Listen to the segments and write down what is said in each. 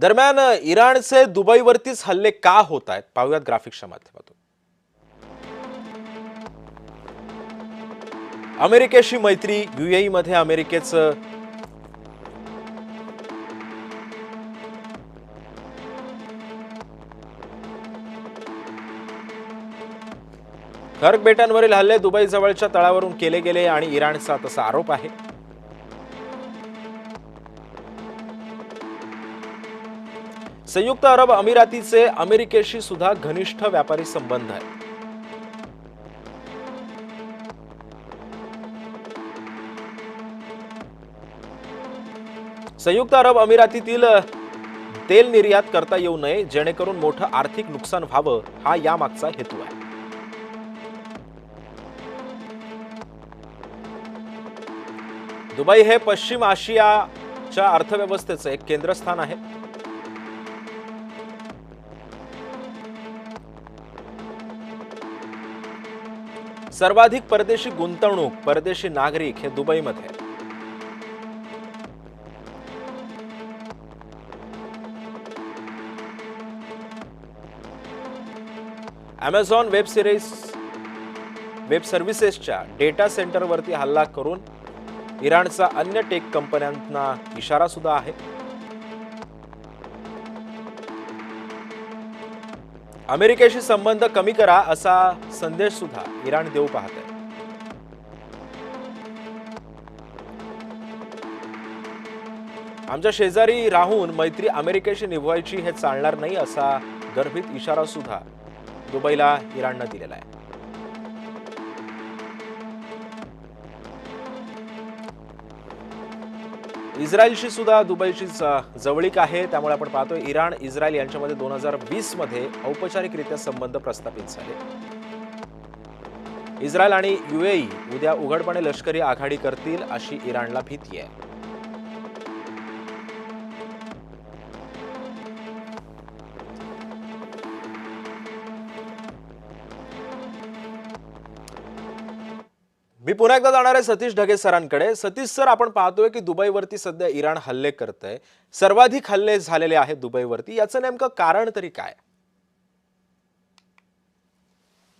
दरम्यान इराणचे दुबईवरतीच हल्ले का होत आहेत पाहूयात ग्राफिक्सच्या माध्यमातून। अमेरिकेशी मैत्री, यूएई मध्ये अमेरिकेचं कर्क बेटांवरील हल्ले दुबई जवळच्या तळावरून केले गेले आणि इराणचा तसा आरोप आहे। संयुक्त अरब अमिरातीचे अमेरिकेशी सुद्धा घनिष्ठ व्यापारी संबंध आहेत। संयुक्त अरब अमिरातीतील तेल निर्यात करता येऊ नये जेणेकरून मोठं आर्थिक नुकसान व्हावं हा यामागचा हेतू आहे। दुबई हे पश्चिम आशियाच्या अर्थव्यवस्थेचे एक केंद्रस्थान आहे। सर्वाधिक परदेशी गुंतवणूक, परदेशी नागरिक हे दुबईमध्ये आहे। अमेझॉन वेब सर्व्हिसेसच्या डेटा सेंटरवरती हल्ला करून इराणचा अन्य टेक कंपन्यांना इशारा सुद्धा आहे। अमेरिकेशी संबंध कमी करा असा संदेश सुद्धा इराण देऊ पाहत आहे। आमच्या शेजारी राहून मैत्री अमेरिकेशी निभवायची हे चालणार नाही असा गर्भित इशारा सुद्धा दुबईला इराणनं दिलेला आहे। इस्रायलशी सुद्धा दुबईची जवळीक आहे, त्यामुळे आपण पाहतोय इराण इस्रायल यांच्यामध्ये 2020 मध्ये औपचारिकरित्या संबंध प्रस्थापित झाले। इस्रायल आणि यूएई उद्या उघडपणे लष्करी आघाडी करतील अशी इराणला भीती आहे। मी पुन्हा एकदा जाणार आहे सतीश ढगे सरांकडे। सतीश सर, आपण पाहतोय की दुबईवरती सध्या इराण हल्ले करतंय, सर्वाधिक हल्ले झालेले आहेत दुबईवरती, याचं नेमकं कारण तरी काय?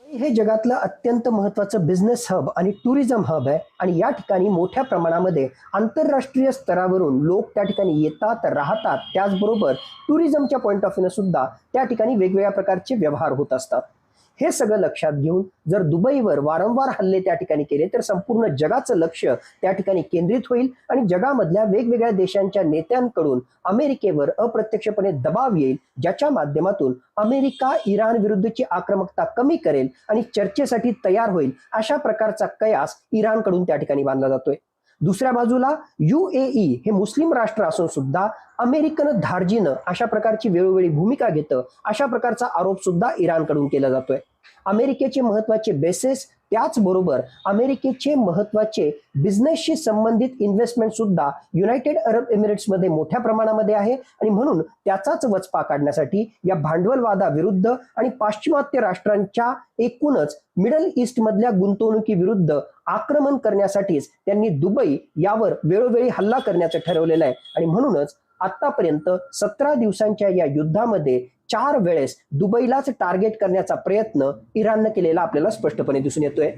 हे जगातलं अत्यंत महत्त्वाचं बिझनेस हब आणि टुरिझम हब आहे आणि या ठिकाणी मोठ्या प्रमाणामध्ये आंतरराष्ट्रीय स्तरावरून लोक त्या ठिकाणी येतात, राहतात। त्याचबरोबर टुरिझमच्या पॉइंट ऑफ व्ह्यूने सुद्धा त्या ठिकाणी वेगवेगळ्या प्रकारचे व्यवहार होत असतात। हे सगळं लक्षात घेऊन जर दुबईवर वारंवार हल्ले त्या ठिकाणी केले तर संपूर्ण जगाचं लक्ष त्या ठिकाणी केंद्रित होईल आणि जगामधल्या वेगवेगळ्या देशांच्या नेत्यांकडून अमेरिकेवर अप्रत्यक्षपणे दबाव येईल, ज्याच्या माध्यमातून अमेरिका इराण विरुद्धची आक्रमकता कमी करेल आणि चर्चेसाठी तयार होईल। अशा प्रकारचा कयास इराणकडून त्या ठिकाणी बांधला जातोय। दुसऱ्या बाजूला यूएई हे मुस्लिम राष्ट्र असून सुद्धा अमेरिकन धार्जिनं अशा प्रकारची वेळोवेळी भूमिका घेतं, अशा प्रकारचा आरोप सुद्धा इराणकडून केला जातोय। अमेरिकेचे महत्त्वाचे बेसेस, त्याचबरोबर अमेरिकेचे महत्त्वाचे बिझनेसशी संबंधित इन्व्हेस्टमेंट सुद्धा युनायटेड अरब एमिरेट्समध्ये मोठ्या प्रमाणामध्ये आहे आणि म्हणून त्याचाच वचपा काढण्यासाठी या भांडवलवादाविरुद्ध आणि पाश्चिमात्य राष्ट्रांच्या एकूणच मिडल ईस्ट मधल्या गुंतवणुकीविरुद्ध आक्रमण करण्यासाठीच त्यांनी दुबई यावर वेळोवेळी हल्ला करण्याचं ठरवलेलं आहे आणि म्हणूनच आतापर्यंत 17 दिवसांच्या या युद्धामध्ये 4 वेळेस दुबईलाच टार्गेट करण्याचा प्रयत्न इराणनं केलेला आपल्याला स्पष्टपणे दिसून येतोय।